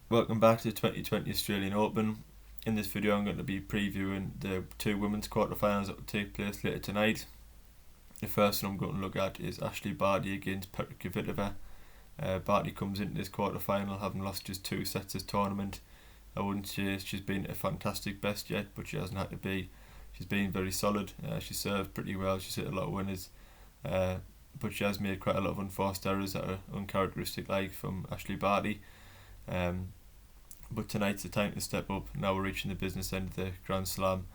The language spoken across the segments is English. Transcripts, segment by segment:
Welcome back to the 2020 Australian Open. In this video I'm going to be previewing the two women's quarterfinals that will take place later tonight. The first one I'm going to look at is Barty against Kvitova. Barty comes into this quarterfinal having lost just 2 sets this tournament. I wouldn't say she's been a fantastic best yet, but she hasn't had to be. She's been very solid. She served pretty well, she's hit a lot of winners. But she has made quite a lot of unforced errors that are uncharacteristic from Barty. But tonight's the time to step up. Now we're reaching the business end of the Grand Slam.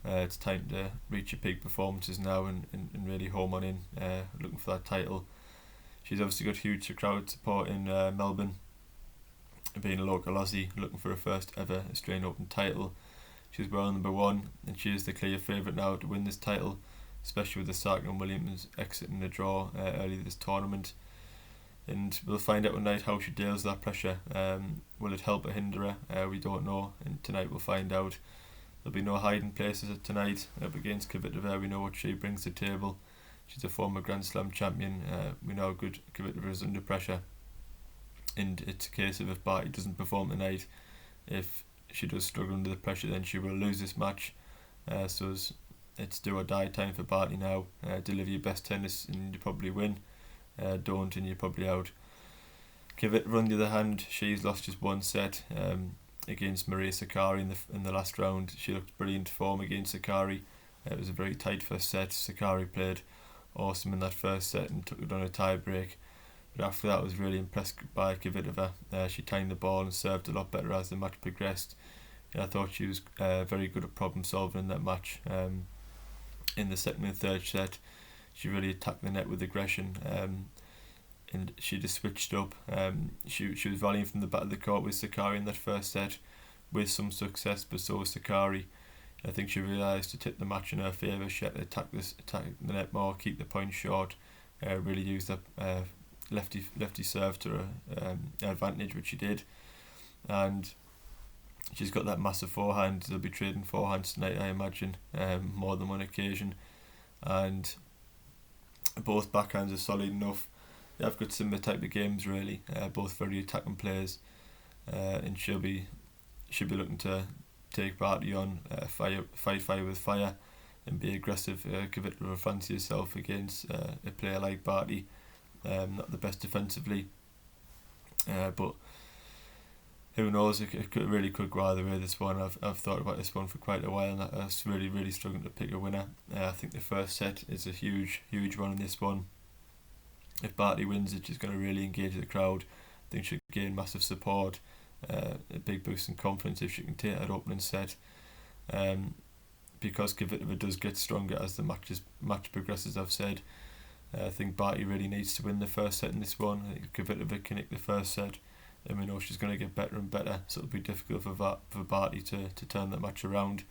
It's time to reach your peak performances now and really home on in, looking for that title. She's obviously got huge crowd support in Melbourne, being a local Aussie looking for her first ever Australian Open title. She's world number 1 and she is the clear favourite now to win this title, especially with the Sark and Williams exiting the draw early this tournament. And we'll find out tonight how she deals with that pressure. Will it help or hinder her? We don't know, and tonight we'll find out. There'll be no hiding places tonight. Up against Kvitova, we know what she brings to the table. She's a former Grand Slam champion. We know how good Kvitova is under pressure. And it's a case of if Barty doesn't perform tonight, if she does struggle under the pressure, then she will lose this match. So it's do or die time for Barty now. Deliver your best tennis and you probably win. Don't and you're probably out. Kvitova on the other hand, she's lost just 1 set against Maria Sakkari in the last round. She looked brilliant form against Sakkari. It was a very tight first set. Sakkari played awesome in that first set and took it on a tie break. But after that I was really impressed by Kvitova. She timed the ball and served a lot better as the match progressed. I thought she was very good at problem solving in that match. In the second and third set she really attacked the net with aggression, and she just switched up. She was volleying from the back of the court with Sakkari in that first set with some success, but so was Sakkari. I think she realised to tip the match in her favour, she had to attack the net more, keep the points short, really use that lefty serve to her advantage, which she did. And she's got that massive forehand. They'll be trading forehands tonight, I imagine, more than one occasion. And both backhands are solid enough. They have got similar type of games really, both very attacking players, and she'll be looking to take Barty on, fight fire with fire, and be aggressive. Give it a fancy yourself against a player like Barty. Not the best defensively, but who knows? It really could go either way. This one, I've thought about this one for quite a while, and I was really struggling to pick a winner. I think the first set is a huge one in this one. If Barty wins it, she's going to really engage the crowd. I think she'll gain massive support, a big boost in confidence if she can take that opening set. Because Kvitova does get stronger as the match progresses, I've said. I think Barty really needs to win the first set in this one. I think Kvitova can nick the first set, and we know she's going to get better and better, so it'll be difficult for Barty to turn that match around.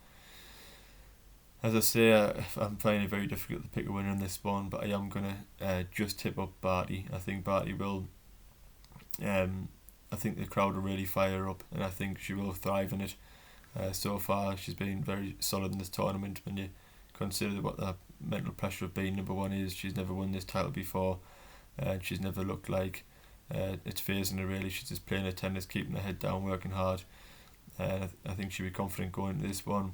As I say, I'm finding it very difficult to pick a winner in this one, but I am going to just tip up Barty. I think Barty will, I think the crowd will really fire her up, and I think she will thrive in it. So far she's been very solid in this tournament. When you consider what the mental pressure of being number 1 is, she's never won this title before, and she's never looked like it's phasing her really. She's just playing her tennis, keeping her head down, working hard, and I think she'll be confident going into this one.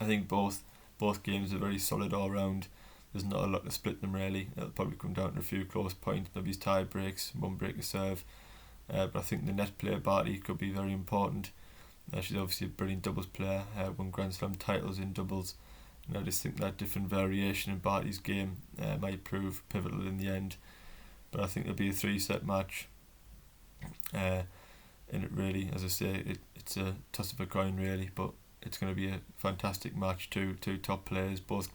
I think both games are very solid all round. There's not a lot to split them really. It'll probably come down to a few close points, maybe tie breaks, one break a serve, but I think the net player Barty could be very important. She's obviously a brilliant doubles player, won Grand Slam titles in doubles, and I just think that different variation in Barty's game might prove pivotal in the end. But I think it'll be a 3-set match, and it really, as I say, it's a toss of a coin really, but it's going to be a fantastic match. Two top players, both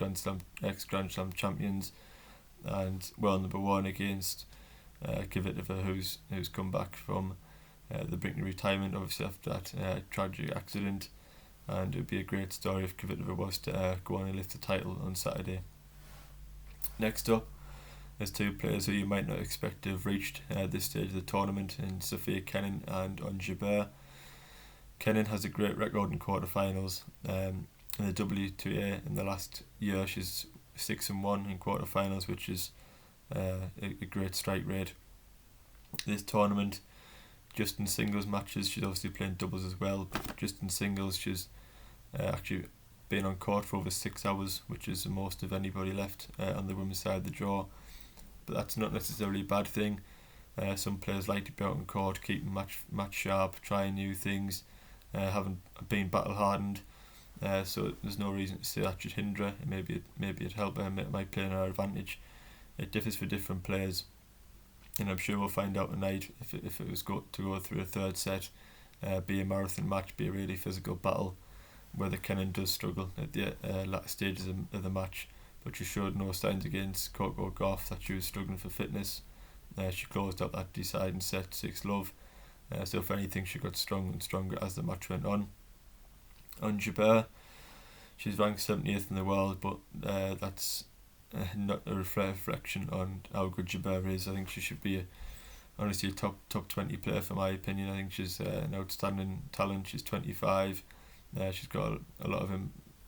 ex-Grand Slam champions, and world number 1 against Kvitova, who's come back from the brink of retirement, obviously after that tragic accident. And it would be a great story if Kvitova was to go on and lift the title on Saturday. Next up, there's 2 players who you might not expect to have reached this stage of the tournament, in Kvitova Kenin and on Jabeur. Kenin has a great record in quarterfinals. In the WTA in the last year, she's 6-1 in quarterfinals, which is a great strike rate. This tournament, just in singles matches. She's obviously playing doubles as well, but just in singles she's actually been on court for over 6 hours, which is the most of anybody left on the women's side of the draw. But that's not necessarily a bad thing. Some players like to be out on court, keeping match sharp, trying new things, having been battle hardened. So there's no reason to say that should hinder her. Maybe it'd help her. It might play in her advantage. It differs for different players, and I'm sure we'll find out tonight if it was to go through a third set, be a marathon match, be a really physical battle, whether Kenin does struggle at the latter stages of the match. But she showed no signs against Coco Gauff that she was struggling for fitness. She closed out that deciding set 6-love. So if anything, she got stronger and stronger as the match went on. On Jabeur, she's ranked 70th in the world, but that's not a reflection on how good Jabeur is. I think she should be honestly a top 20 player for my opinion. I think she's an outstanding talent. She's 25. She's got a lot of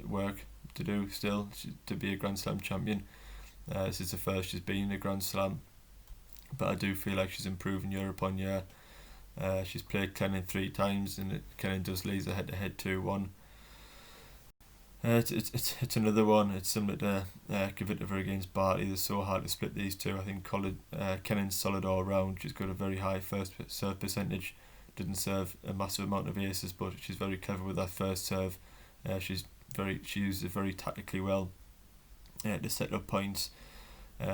work to do still to be a Grand Slam champion. This is the first she's been in a Grand Slam, but I do feel like she's improving year upon year. She's played Kenin 3 times, and Kenin does lead the head-to-head 2-1. It's another one. It's similar to Kvitova against Barty. They're so hard to split these two. I think Kenin's solid all round. She's got a very high first serve percentage. Doesn't serve a massive amount of aces, but she's very clever with that first serve. She uses it very tactically well to set up points.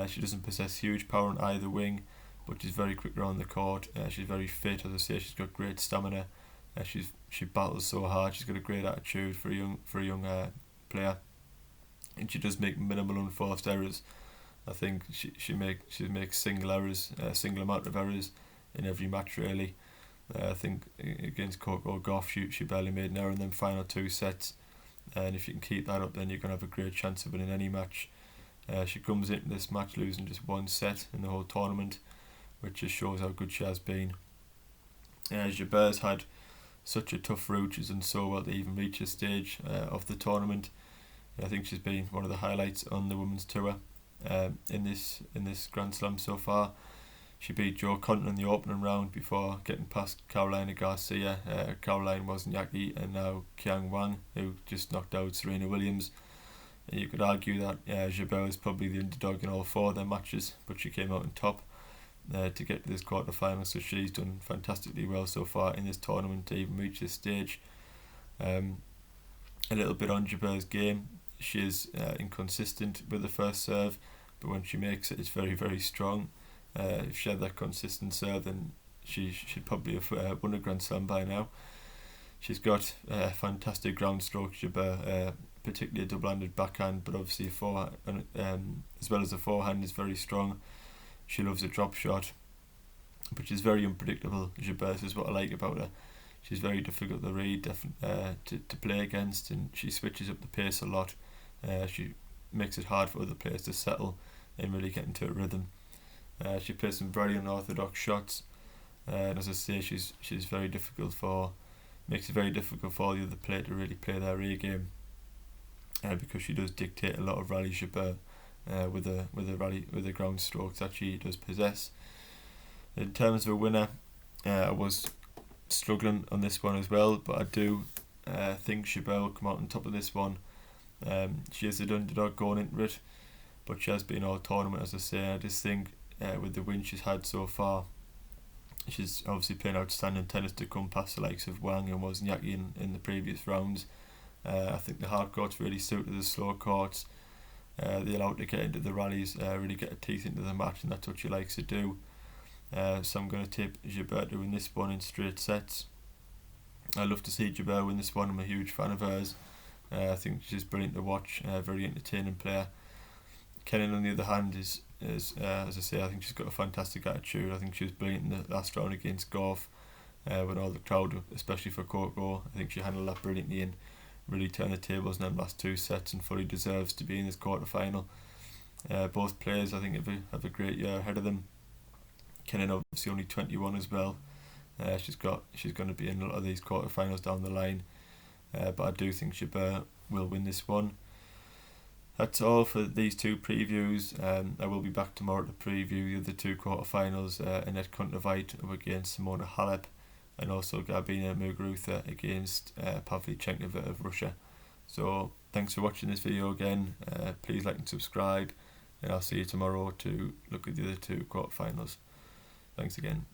She doesn't possess huge power on either wing, but she's very quick around the court. She's very fit, as I say. She's got great stamina. She battles so hard. She's got a great attitude for a young player, and she does make minimal unforced errors. I think she makes single amount of errors in every match really. I think against Coco Gauff she barely made an error in them final 2 sets, and if you can keep that up, then you're going to have a great chance of winning any match. She comes into this match losing just 1 set in the whole tournament, which just shows how good she has been. Jabeur's had such a tough route. She's done so well to even reach this stage of the tournament. I think she's been one of the highlights on the women's tour in this Grand Slam so far. She beat Jo Konta in the opening round before getting past Carolina Garcia, Caroline Wozniacki, and now Qiang Wang, who just knocked out Serena Williams. And you could argue that Jabeur is probably the underdog in all 4 of their matches, but she came out on top to get to this quarter-final, so she's done fantastically well so far in this tournament to even reach this stage. A little bit on Jabeur's game. She is inconsistent with the first serve, but when she makes it, it's very, very strong. If she had that consistent serve, then she'd probably have won a Grand Slam by now. She's got fantastic ground strokes, Jabeur, particularly a double-handed backhand, but obviously a forehand, as well as a forehand, is very strong. She loves a drop shot, but she's very unpredictable. Jabeur is what I like about her. She's very difficult to read, to play against, and she switches up the pace a lot. She makes it hard for other players to settle and really get into a rhythm. She plays some very unorthodox shots, and as I say, she's very difficult makes it very difficult for the other player to really play their A game, because she does dictate a lot of rally Jabeur with the ground strokes that she does possess. In terms of a winner, I was struggling on this one as well, but I do think Jabeur will come out on top of this one. She is an underdog going into it, but she has been all tournament, as I say. I just think with the win she's had so far, she's obviously playing outstanding tennis to come past the likes of Wang and Wozniacki in the previous rounds. I think the hard courts really suited the slow courts. They allow her to get into the rallies, really get her teeth into the match, and that's what she likes to do. So I'm going to tip Jabeur to win this one in straight sets. I love to see Jabeur win this one. I'm a huge fan of hers. I think she's brilliant to watch, very entertaining player. Kenin, on the other hand, is as I say, I think she's got a fantastic attitude. I think she was brilliant in the last round against Gauff, when all the crowd, especially for Coco, I think she handled that brilliantly and really turned the tables in them last 2 sets, and fully deserves to be in this quarter final. Both players, I think, have a great year ahead of them. Kenin obviously only 21 as well. She's going to be in a lot of these quarterfinals down the line, but I do think Jabeur will win this one. That's all for these 2 previews. I will be back tomorrow to preview the other 2 quarterfinals. Annette Kontaveit up against Simona Halep, and also Garbina Muguruza against Pavlyuchenkova of Russia. So thanks for watching this video again. Please like and subscribe, and I'll see you tomorrow to look at the other two quarterfinals. Thanks again.